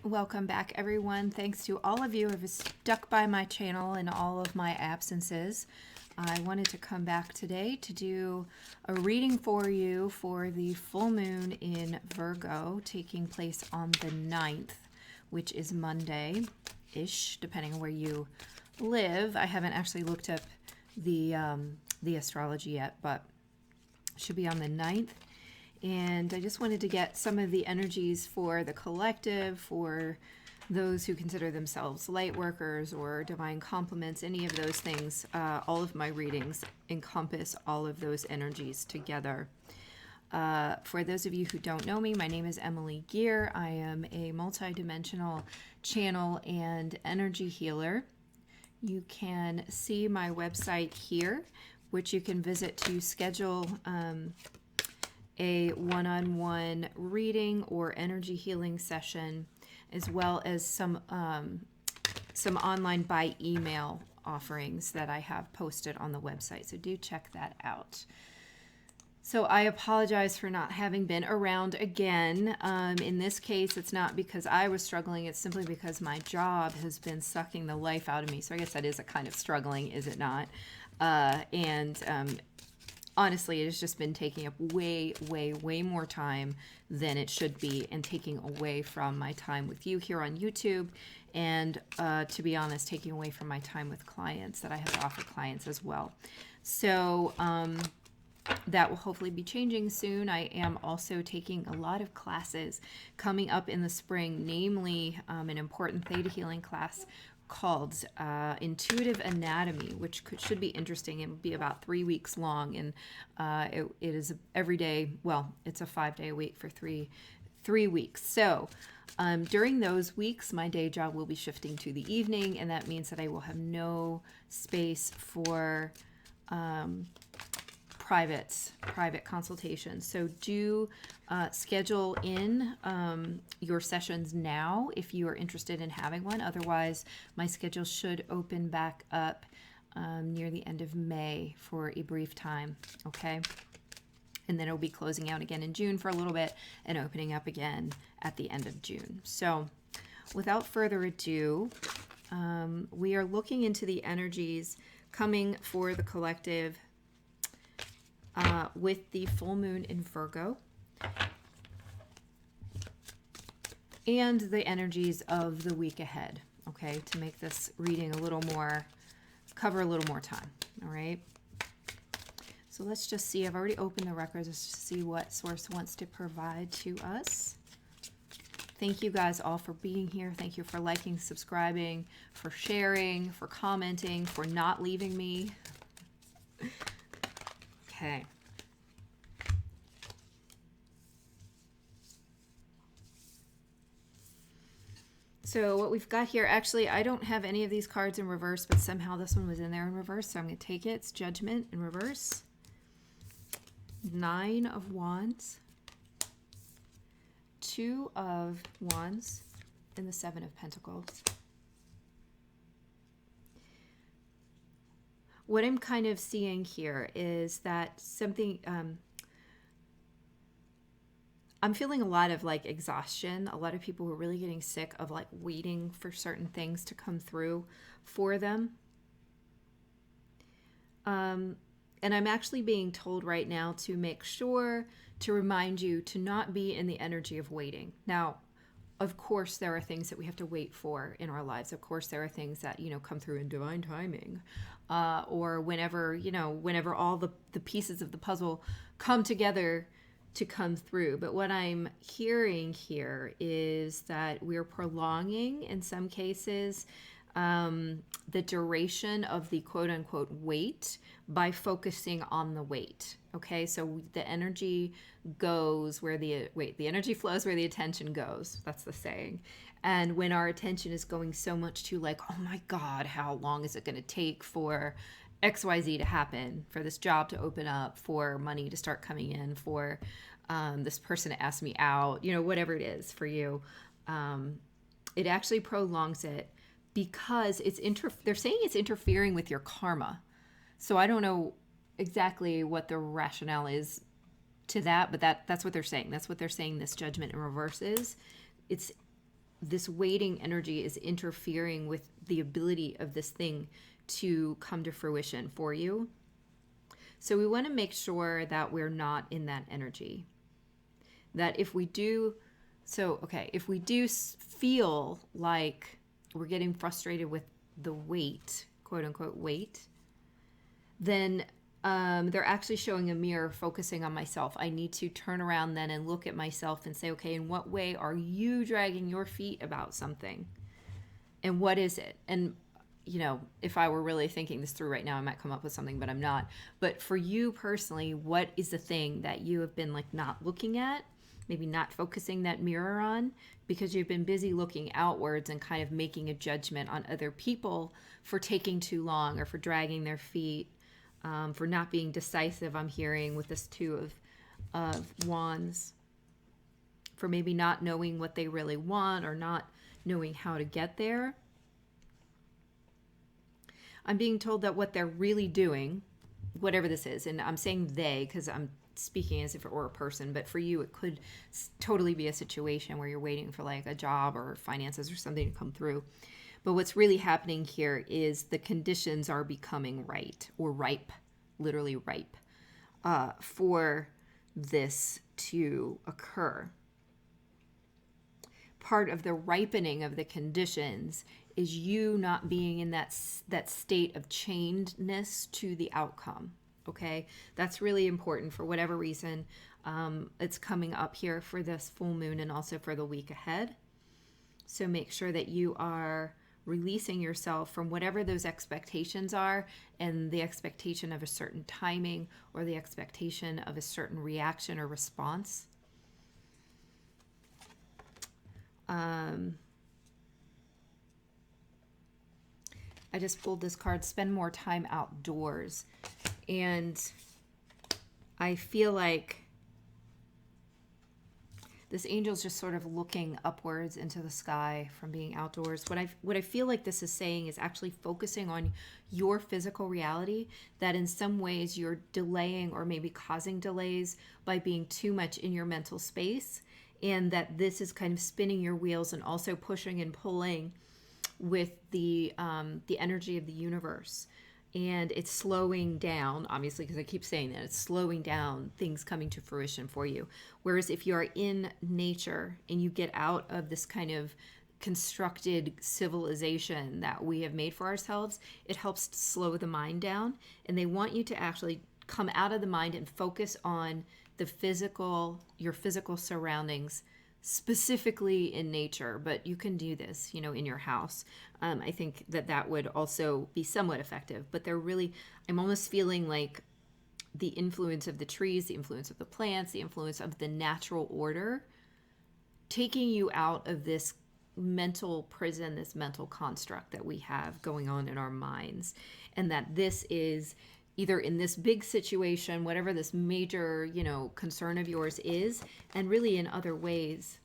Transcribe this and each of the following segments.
Welcome back, everyone. Thanks to all of you who have stuck by my channel in all of my absences. I wanted to come back today to do a reading for you for the full moon in Virgo taking place on the 9th, which is Monday-ish, depending on where you live. I haven't actually looked up the astrology yet, but it should be on the 9th. And I just wanted to get some of the energies for the collective, for those who consider themselves light workers or divine complements, any of those things. All of my readings encompass all of those energies together. For those of you who don't know me, my name is Emily Gear. I am a multidimensional channel and energy healer. You can see my website here, which you can visit to schedule a one-on-one reading or energy healing session, as well as some online by email offerings that I have posted on the website. So do check that out. So I apologize for not having been around again. In this case, it's not because I was struggling. It's simply because my job has been sucking the life out of me. So I guess that is a kind of struggling, is it not? Honestly, it has just been taking up way more time than it should be, and taking away from my time with you here on YouTube, and to be honest, taking away from my time with clients that I have to offer clients as well. So that will hopefully be changing soon. I am also taking a lot of classes coming up in the spring, namely an important Theta Healing class called Intuitive Anatomy, which should be interesting. It will be about 3 weeks long, and it is every day. Well, it's a 5-day a week for three weeks. So during those weeks, my day job will be shifting to the evening, and that means that I will have no space for private consultations. So do schedule in your sessions now if you are interested in having one. Otherwise, my schedule should open back up near the end of May for a brief time, okay? And then it'll be closing out again in June for a little bit and opening up again at the end of June. So without further ado, we are looking into the energies coming for the collective with the full moon in Virgo and the energies of the week ahead, okay, to make this reading cover a little more time, all right? So let's just see. I've already opened the records just to see what Source wants to provide to us. Thank you guys all for being here. Thank you for liking, subscribing, for sharing, for commenting, for not leaving me. Okay. So what we've got here, actually, I don't have any of these cards in reverse, but somehow this one was in there in reverse, so I'm going to take it. It's Judgment in reverse. 9 of Wands. 2 of Wands. And the 7 of Pentacles. What I'm kind of seeing here is that something, I'm feeling a lot of like exhaustion. A lot of people were really getting sick of like waiting for certain things to come through for them. And I'm actually being told right now to make sure to remind you to not be in the energy of waiting. Now, of course, there are things that we have to wait for in our lives. Of course, there are things that, come through in divine timing, or whenever all the pieces of the puzzle come together to come through. But what I'm hearing here is that we're prolonging, in some cases, the duration of the quote-unquote wait by focusing on the wait. Okay, so the energy goes where the energy flows where the attention goes. That's the saying. And when our attention is going so much to like, oh my God, how long is it going to take for XYZ to happen, for this job to open up, for money to start coming in, for this person to ask me out, whatever it is for you, it actually prolongs it because they're saying it's interfering with your karma. So I don't know exactly what the rationale is to that, but that's what they're saying. That's what they're saying this Judgment in reverse is. It's this waiting energy is interfering with the ability of this thing to come to fruition for you. So we want to make sure that we're not in that energy. That if we do, if we do feel like we're getting frustrated with the weight, quote unquote weight, then they're actually showing a mirror focusing on myself. I need to turn around then and look at myself and say, okay, in what way are you dragging your feet about something? And what is it? And, if I were really thinking this through right now, I might come up with something, but I'm not. But for you personally, what is the thing that you have been like not looking at, maybe not focusing that mirror on, because you've been busy looking outwards and kind of making a judgment on other people for taking too long or for dragging their feet, for not being decisive, I'm hearing with this Two of Wands, for maybe not knowing what they really want or not knowing how to get there. I'm being told that what they're really doing, whatever this is, and I'm saying they because I'm speaking as if it were a person, but for you it could totally be a situation where you're waiting for like a job or finances or something to come through. But what's really happening here is the conditions are becoming right or ripe, literally ripe, for this to occur. Part of the ripening of the conditions is you not being in that state of chainedness to the outcome. Okay, that's really important for whatever reason. It's coming up here for this full moon and also for the week ahead. So make sure that you are releasing yourself from whatever those expectations are, and the expectation of a certain timing or the expectation of a certain reaction or response. I just pulled this card, spend more time outdoors. And I feel like this angel's just sort of looking upwards into the sky from being outdoors. What I feel like this is saying is actually focusing on your physical reality, that in some ways you're delaying or maybe causing delays by being too much in your mental space, and that this is kind of spinning your wheels and also pushing and pulling with the energy of the universe. And it's slowing down, obviously, because I keep saying that, it's slowing down things coming to fruition for you. Whereas if you are in nature and you get out of this kind of constructed civilization that we have made for ourselves, it helps to slow the mind down. And they want you to actually come out of the mind and focus on your physical surroundings, specifically in nature. But you can do this, in your house. I think that would also be somewhat effective. But I'm almost feeling like the influence of the trees, the influence of the plants, the influence of the natural order, taking you out of this mental prison, this mental construct that we have going on in our minds. And that this is either in this big situation, whatever this major, concern of yours is, and really in other ways,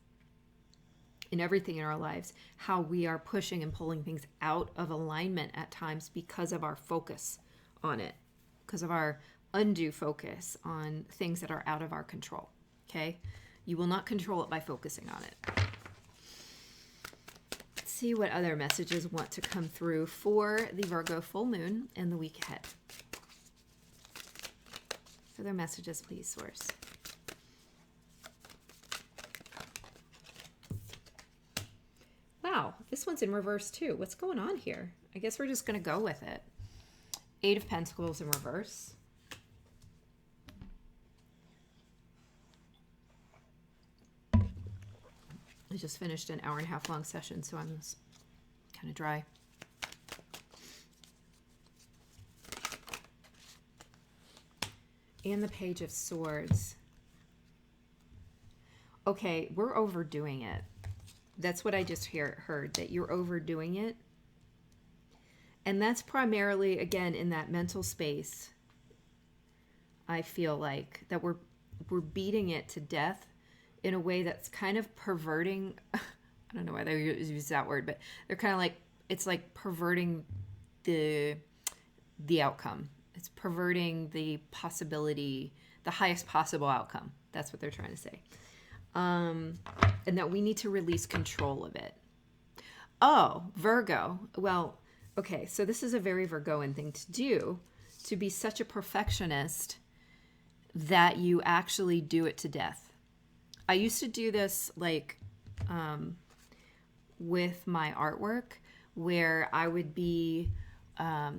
in everything in our lives, how we are pushing and pulling things out of alignment at times because of our focus on it, because of our undue focus on things that are out of our control. Okay? You will not control it by focusing on it. Let's see what other messages want to come through for the Virgo full moon and the week ahead. Other messages, please, Source. Wow, this one's in reverse too. What's going on here? I guess we're just going to go with it. 8 of Pentacles in reverse. I just finished an 1.5 hour long session, so I'm kind of dry. And the Page of Swords. Okay, we're overdoing it. That's what I just heard, that you're overdoing it. And that's primarily, again, in that mental space. I feel like that we're beating it to death in a way that's kind of perverting. I don't know why they use that word, but they're kind of like, it's like perverting the outcome. It's perverting the possibility, the highest possible outcome. That's what they're trying to say. And that we need to release control of it. Oh, Virgo. Well, okay, so this is a very Virgoan thing to do, to be such a perfectionist that you actually do it to death. I used to do this like with my artwork, where I would be, I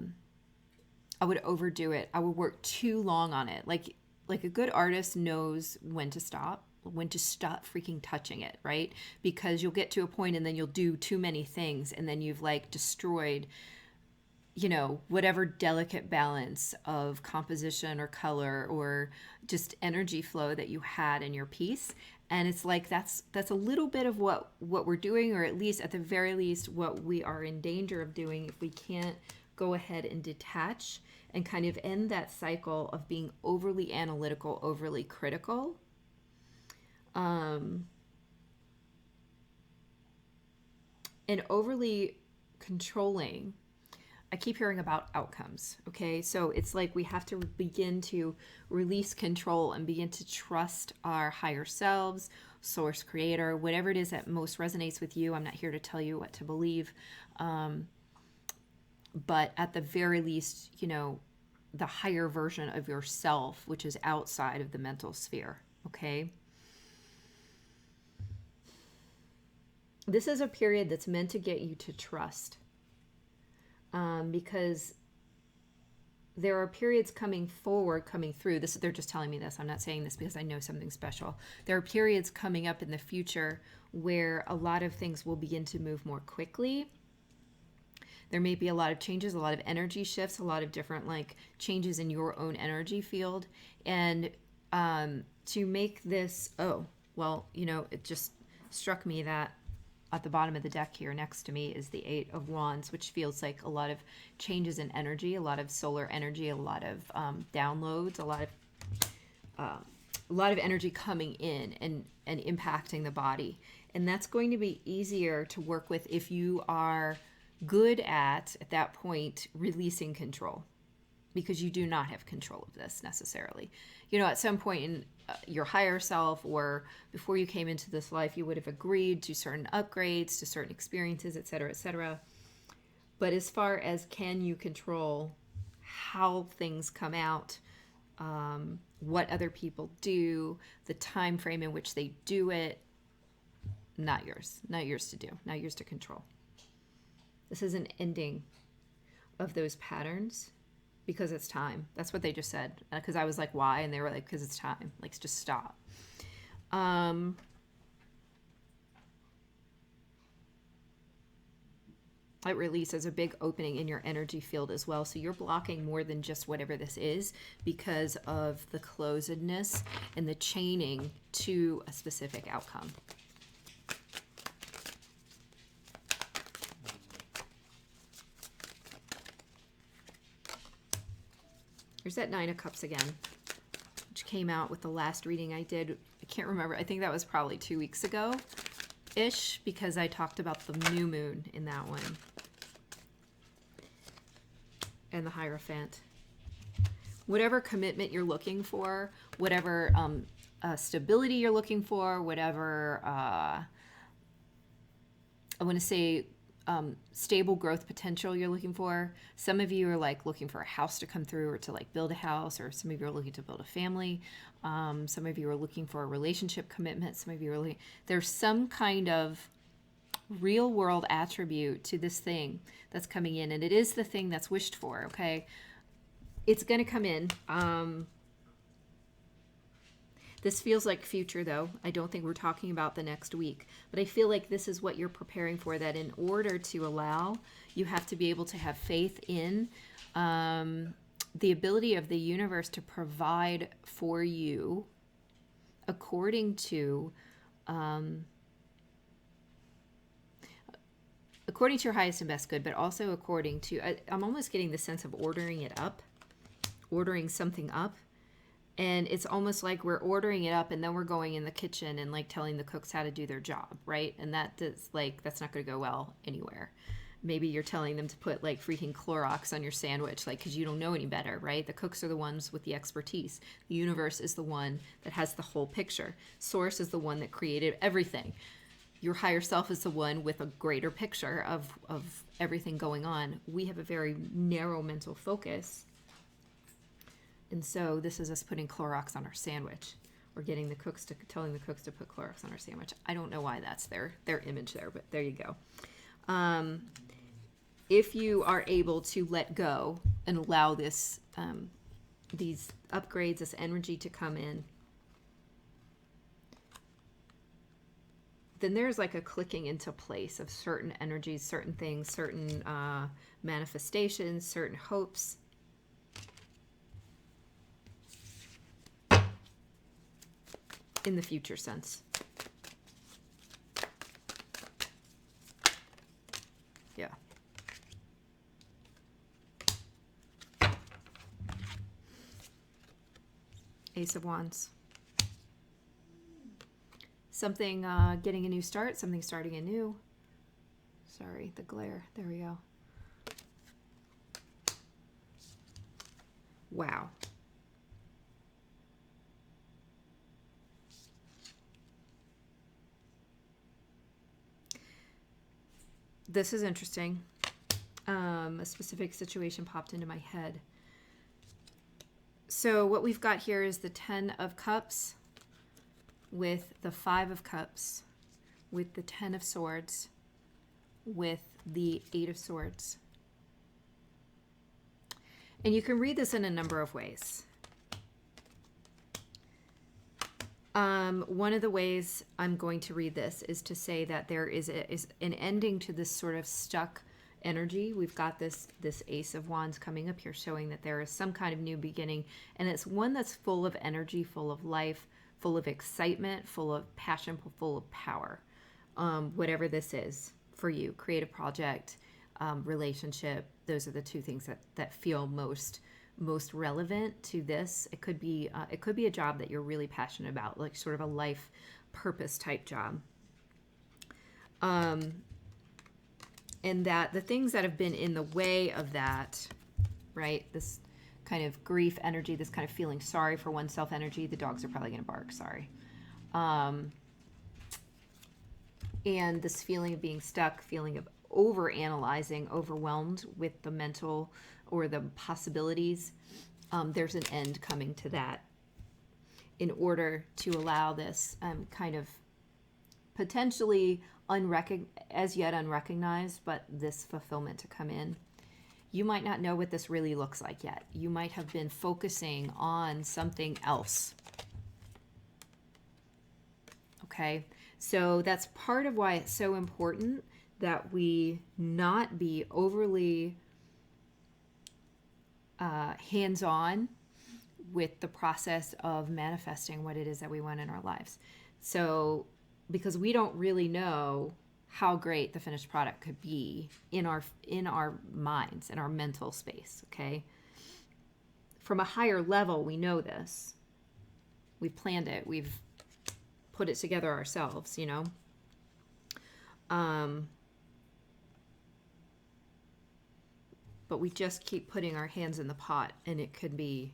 would overdo it. I would work too long on it. Like a good artist knows when to stop freaking touching it, right? Because you'll get to a point and then you'll do too many things, and then you've like destroyed, you know, whatever delicate balance of composition or color or just energy flow that you had in your piece. And it's like that's a little bit of what we're doing, or at least at the very least what we are in danger of doing, if we can't go ahead and detach and kind of end that cycle of being overly analytical, overly critical. And overly controlling. I keep hearing about outcomes, okay? So it's like we have to begin to release control and begin to trust our higher selves, source, creator, whatever it is that most resonates with you. I'm not here to tell you what to believe. But at the very least, you know, the higher version of yourself, which is outside of the mental sphere, okay? This is a period that's meant to get you to trust. Because there are periods coming through. They're just telling me this. I'm not saying this because I know something special. There are periods coming up in the future where a lot of things will begin to move more quickly. There may be a lot of changes, a lot of energy shifts, a lot of different like changes in your own energy field. And to make this, it just struck me that at the bottom of the deck here next to me is the Eight of Wands, which feels like a lot of changes in energy, a lot of solar energy, a lot of downloads, a lot of energy coming in and impacting the body. And that's going to be easier to work with if you are good at that point, releasing control, because you do not have control of this necessarily. You know, at some point in your higher self, or before you came into this life, you would have agreed to certain upgrades, to certain experiences, etc., etc. But as far as can you control how things come out, what other people do, the time frame in which they do it, not yours to do, not yours to control. This is an ending of those patterns. Because it's time. That's what they just said. Because I was like, why? And they were like, because it's time. Like, just stop. It releases a big opening in your energy field as well. So you're blocking more than just whatever this is because of the closedness and the chaining to a specific outcome. There's that Nine of Cups again, which came out with the last reading I did. I can't remember. I think that was probably 2 weeks ago-ish, because I talked about the new moon in that one. And the Hierophant. Whatever commitment you're looking for, whatever stability you're looking for, whatever, I want to say, stable growth potential you're looking for. Some of you are like looking for a house to come through, or to like build a house, or some of you are looking to build a family. Some of you are looking for a relationship commitment. Some of you are looking, there's some kind of real world attribute to this thing that's coming in, and it is the thing that's wished for. Okay, it's going to come in. This feels like future, though. I don't think we're talking about the next week. But I feel like this is what you're preparing for, that in order to allow, you have to be able to have faith in the ability of the universe to provide for you according to your highest and best good, but also according to, I'm almost getting the sense of ordering something up. And it's almost like we're ordering it up, and then we're going in the kitchen and like telling the cooks how to do their job, right? And that's not going to go well anywhere. Maybe you're telling them to put like freaking Clorox on your sandwich, like, because you don't know any better, right? The cooks are the ones with the expertise. The universe is the one that has the whole picture. Source is the one that created everything. your higher self is the one with a greater picture of everything going on. We have a very narrow mental focus. And so this is us putting Clorox on our sandwich, or telling the cooks to put Clorox on our sandwich. I don't know why that's their image there, but there you go. If you are able to let go and allow this, these upgrades, this energy to come in, then there's like a clicking into place of certain energies, certain things, certain manifestations, certain hopes. In the future sense. Yeah. Ace of Wands. Something getting a new start, something starting anew. Sorry, the glare. There we go. Wow. This is interesting. A specific situation popped into my head. So what we've got here is the 10 of Cups with the 5 of Cups, with the 10 of Swords, with the 8 of Swords. And you can read this in a number of ways. One of the ways I'm going to read this is to say that there is an ending to this sort of stuck energy. We've got this Ace of Wands coming up here showing that there is some kind of new beginning, and it's one that's full of energy, full of life, full of excitement, full of passion, full of power. Whatever this is for you, creative project, relationship, those are the two things that feel most relevant to this. It could be a job that you're really passionate about, like sort of a life purpose type job. And that the things that have been in the way of that, right? This kind of grief energy, this kind of feeling sorry for oneself energy. The dogs are probably going to bark, sorry. And this feeling of being stuck, feeling of over analyzing, overwhelmed with the mental or the possibilities. There's an end coming to that in order to allow this kind of potentially as yet unrecognized, but this fulfillment to come in. You might not know what this really looks like yet. You might have been focusing on something else. Okay, so that's part of why it's so important that we not be overly hands-on with the process of manifesting what it is that we want in our lives. So, because we don't really know how great the finished product could be in our minds, in our mental space, okay? From a higher level, we know this. We've planned it. We've put it together ourselves, you know? But we just keep putting our hands in the pot, and it can be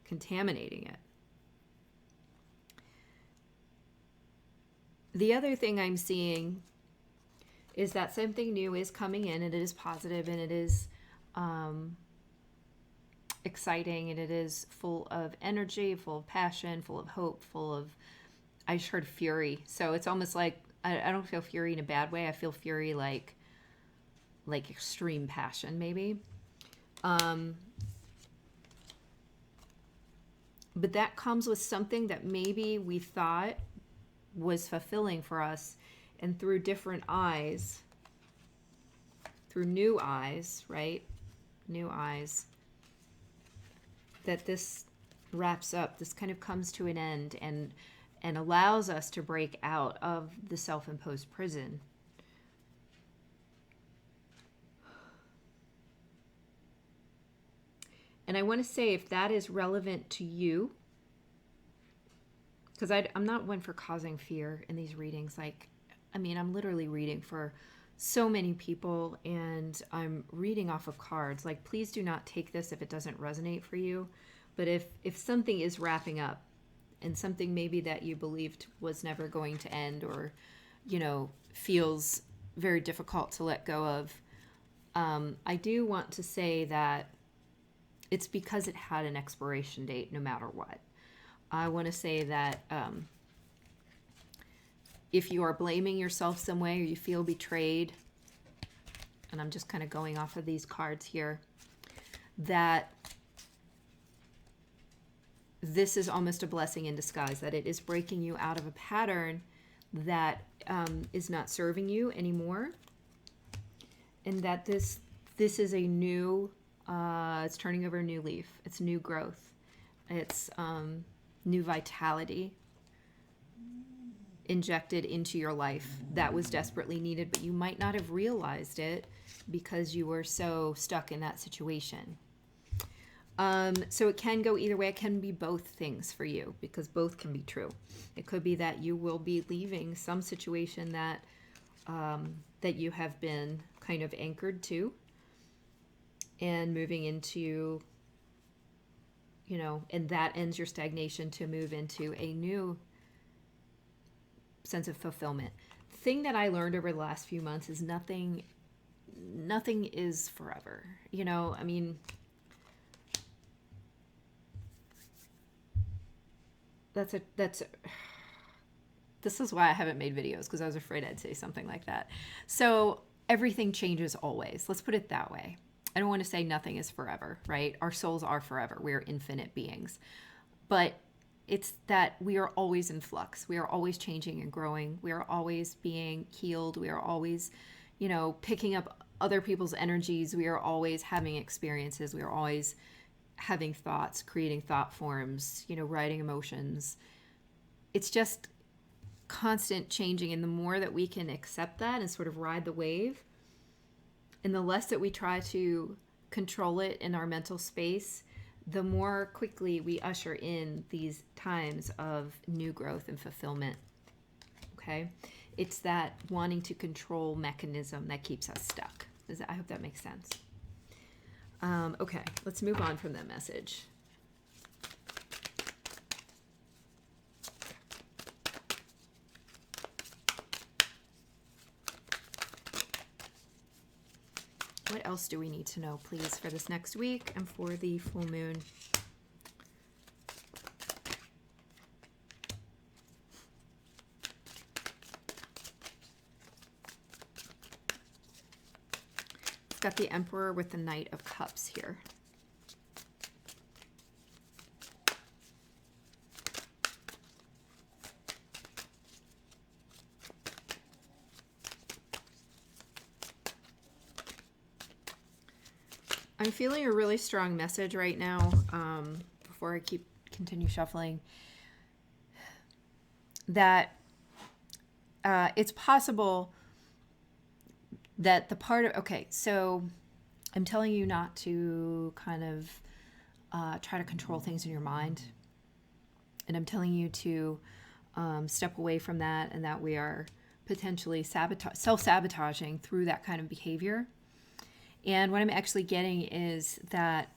contaminating it. The other thing I'm seeing is that something new is coming in, and it is positive, and it is exciting, and it is full of energy, full of passion, full of hope, I just heard fury. So it's almost like, I don't feel fury in a bad way. I feel fury like extreme passion, maybe. But that comes with something that maybe we thought was fulfilling for us, and through different eyes, through new eyes, right? New eyes, that this wraps up, this kind of comes to an end and allows us to break out of the self-imposed prison. And I want to say, if that is relevant to you, because I'm not one for causing fear in these readings. I'm literally reading for so many people, and I'm reading off of cards. Like, please do not take this if it doesn't resonate for you. But if something is wrapping up and something maybe that you believed was never going to end, or, feels very difficult to let go of. I do want to say that it's because it had an expiration date no matter what. I want to say that if you are blaming yourself some way, or you feel betrayed, and I'm just kind of going off of these cards here, that this is almost a blessing in disguise, that it is breaking you out of a pattern that is not serving you anymore, and that this is a new, it's turning over a new leaf. It's new growth. It's new vitality injected into your life that was desperately needed, but you might not have realized it because you were so stuck in that situation. So it can go either way. It can be both things for you, because both can be true. It could be that you will be leaving some situation that that you have been kind of anchored to, and moving into, and that ends your stagnation to move into a new sense of fulfillment. The thing that I learned over the last few months is nothing is forever. This is why I haven't made videos, because I was afraid I'd say something like that. So everything changes always. Let's put it that way. I don't want to say nothing is forever, right? Our souls are forever. We are infinite beings. But it's that we are always in flux. We are always changing and growing. We are always being healed. We are always, picking up other people's energies. We are always having experiences. We are always having thoughts, creating thought forms, writing emotions. It's just constant changing. And the more that we can accept that and sort of ride the wave, and the less that we try to control it in our mental space, the more quickly we usher in these times of new growth and fulfillment. Okay? It's that wanting to control mechanism that keeps us stuck. I hope that makes sense. Okay, let's move on from that message. What else do we need to know, please, for this next week and for the full moon? It's got the Emperor with the Knight of Cups here. I'm feeling a really strong message right now, before I continue shuffling, that it's possible that the part of, okay, so I'm telling you not to kind of try to control things in your mind. And I'm telling you to step away from that, and that we are potentially self-sabotaging through that kind of behavior. And what I'm actually getting is that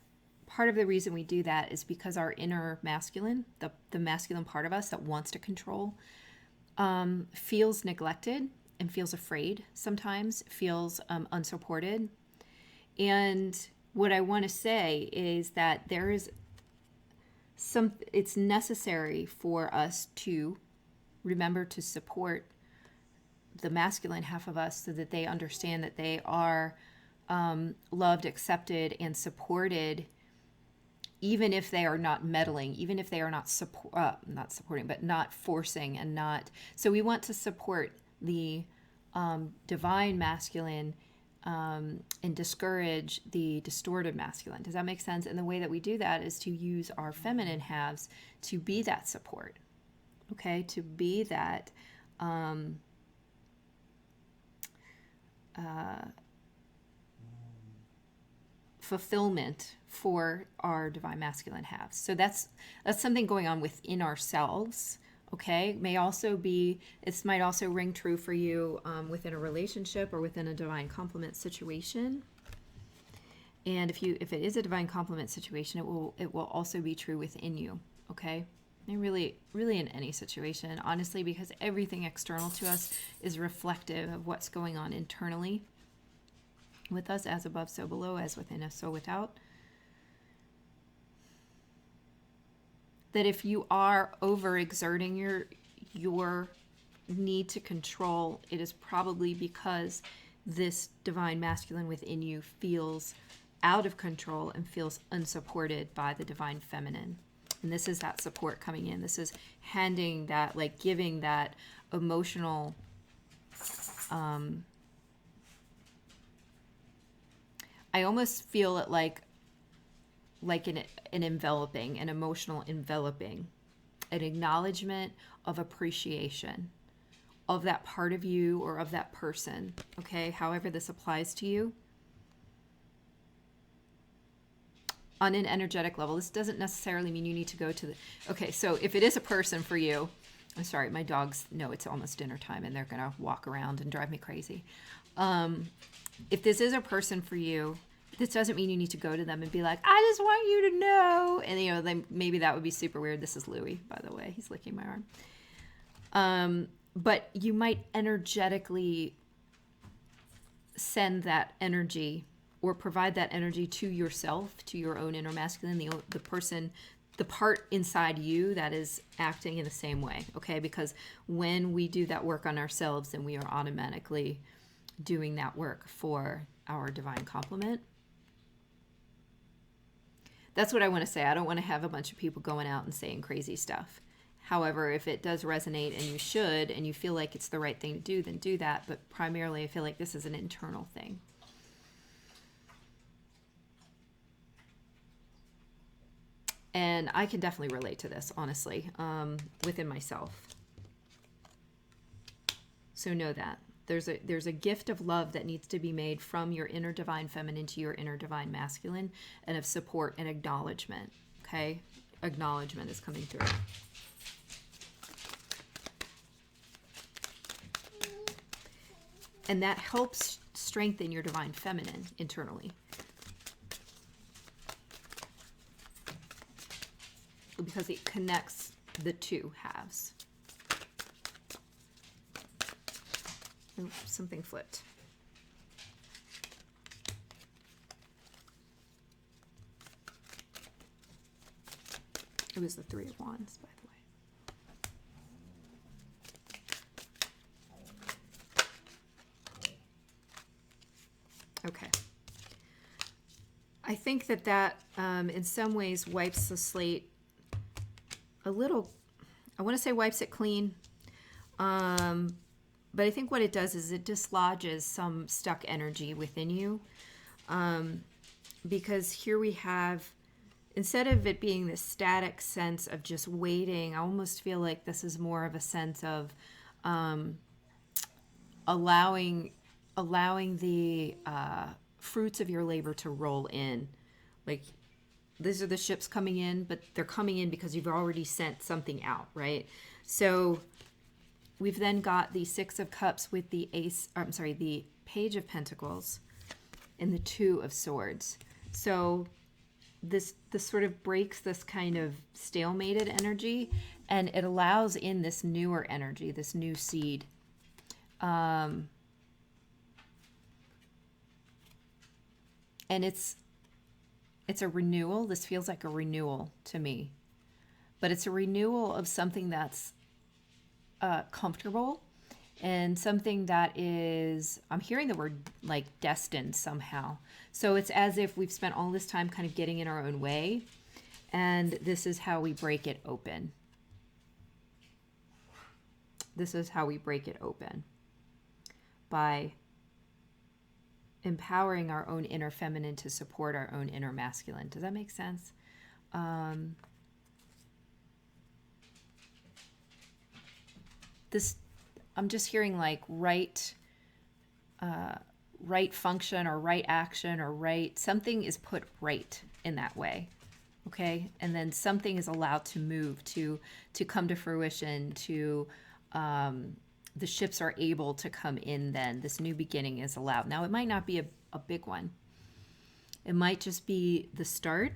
part of the reason we do that is because our inner masculine, the masculine part of us that wants to control, feels neglected and feels afraid sometimes, feels unsupported. And what I want to say is that there is it's necessary for us to remember to support the masculine half of us, so that they understand that they are loved, accepted, and supported, even if they are not meddling, even if they are not supporting, but not forcing, and not. So we want to support the divine masculine and discourage the distorted masculine. Does that make sense? And the way that we do that is to use our feminine halves to be that support. Okay, to be that fulfillment for our divine masculine halves. So that's something going on within ourselves. Okay, might also ring true for you within a relationship or within a divine complement situation. And if it is a divine complement situation, it will also be true within you. Okay, And really, really in any situation, honestly, because everything external to us is reflective of what's going on internally with us, as above, so below, as within us, so without. That if you are overexerting your need to control, it is probably because this divine masculine within you feels out of control and feels unsupported by the divine feminine. And this is that support coming in. This is handing that, like giving that emotional, I almost feel it like an enveloping, an emotional enveloping, an acknowledgement of appreciation of that part of you or of that person, okay? However this applies to you. On an energetic level, this doesn't necessarily mean you need to go to the... Okay, so if it is a person for you, I'm sorry, my dogs know it's almost dinner time and they're going to walk around and drive me crazy. If this is a person for you, this doesn't mean you need to go to them and be like, I just want you to know. And, you know, then maybe that would be super weird. This is Louie, by the way. He's licking my arm. But you might energetically send that energy or provide that energy to yourself, to your own inner masculine, the person, the part inside you that is acting in the same way, okay? Because when we do that work on ourselves, then we are automatically doing that work for our divine complement. That's what I want to say. I don't want to have a bunch of people going out and saying crazy stuff. However, if it does resonate and you should, and you feel like it's the right thing to do, then do that. But primarily, I feel like this is an internal thing. And I can definitely relate to this, honestly, within myself. So know that. There's a gift of love that needs to be made from your inner divine feminine to your inner divine masculine, and of support and acknowledgement, okay? Acknowledgement is coming through. And that helps strengthen your divine feminine internally. Because it connects the two halves. Oh, something flipped. It was the Three of Wands, by the way. Okay. I think that in some ways wipes the slate a little. I want to say wipes it clean. But I think what it does is it dislodges some stuck energy within you. Because here we have, instead of it being this static sense of just waiting, I almost feel like this is more of a sense of allowing the fruits of your labor to roll in. Like, these are the ships coming in, but they're coming in because you've already sent something out, right? So we've then got the Six of Cups with the the Page of Pentacles and the Two of Swords. So this sort of breaks this kind of stalemated energy, and it allows in this newer energy, this new seed. And it's a renewal. This feels like a renewal to me, but it's a renewal of something that's comfortable, and something that is, I'm hearing the word like destined somehow. So it's as if we've spent all this time kind of getting in our own way, and this is how we break it open. This is how we break it open, by empowering our own inner feminine to support our own inner masculine. Does that make sense? I'm just hearing like right function or right action or right, something is put right in that way. Okay. And then something is allowed to move, to come to fruition, to, the ships are able to come in then. This new beginning is allowed. Now, it might not be a big one. It might just be the start,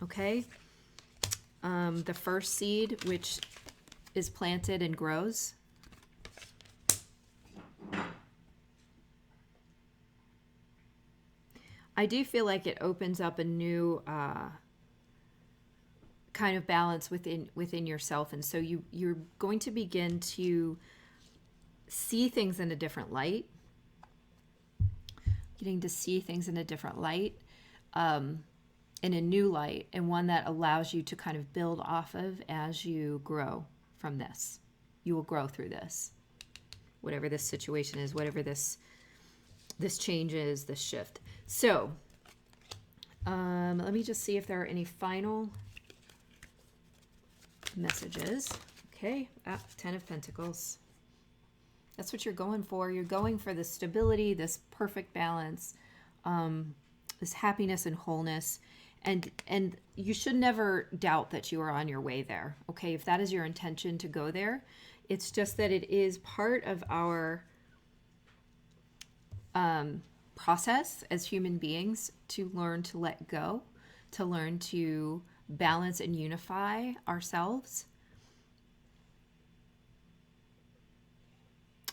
okay? the first seed, which is planted and grows. I do feel like it opens up a new kind of balance within yourself, and so you're going to begin to see things in a different light, getting to see things in a different light, in a new light, and one that allows you to kind of build off of as you grow from this. You will grow through this, whatever this situation is, whatever this change is, this shift. So let me just see if there are any final messages. Okay, 10 of Pentacles. That's what you're going for. You're going for the stability, this perfect balance, this happiness and wholeness. And you should never doubt that you are on your way there. Okay, if that is your intention to go there, it's just that it is part of our process as human beings to learn to let go, to learn to balance and unify ourselves,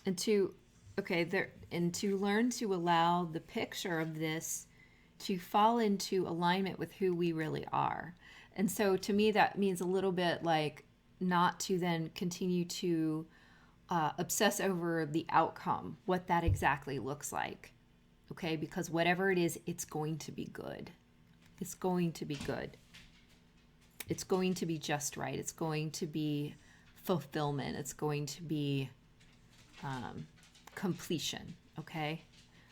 and to learn to allow the picture of this to fall into alignment with who we really are. And so to me, that means a little bit like not to then continue to obsess over the outcome, what that exactly looks like. Okay, because whatever it is, it's going to be good. It's going to be good. It's going to be just right. It's going to be fulfillment. It's going to be completion. Okay,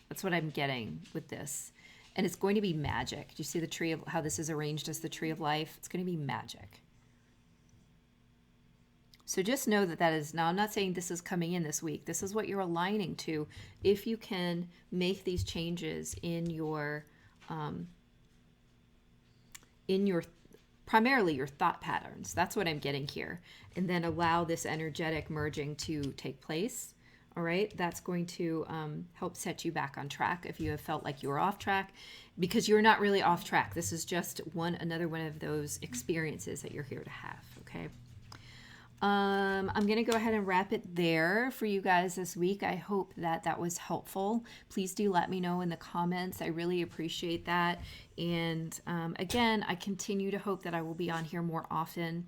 that's what I'm getting with this. And it's going to be magic. Do you see the tree of how this is arranged as the tree of life? It's going to be magic. So just know that is, now I'm not saying this is coming in this week. This is what you're aligning to. If you can make these changes in your primarily your thought patterns. That's what I'm getting here. And then allow this energetic merging to take place. All right, that's going to help set you back on track if you have felt like you were off track, because you're not really off track. This is just another one of those experiences that you're here to have, okay? I'm going to go ahead and wrap it there for you guys this week. I hope that was helpful. Please do let me know in the comments. I really appreciate that. And again, I continue to hope that I will be on here more often.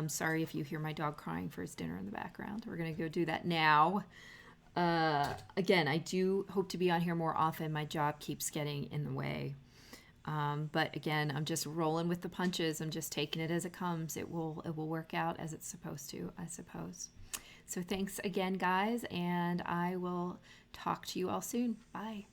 Sorry if you hear my dog crying for his dinner in the background. We're going to go do that now. Again, I do hope to be on here more often. My job keeps getting in the way. But again, I'm just rolling with the punches. I'm just taking it as it comes. It will work out as it's supposed to, I suppose. So thanks again, guys, and I will talk to you all soon. Bye.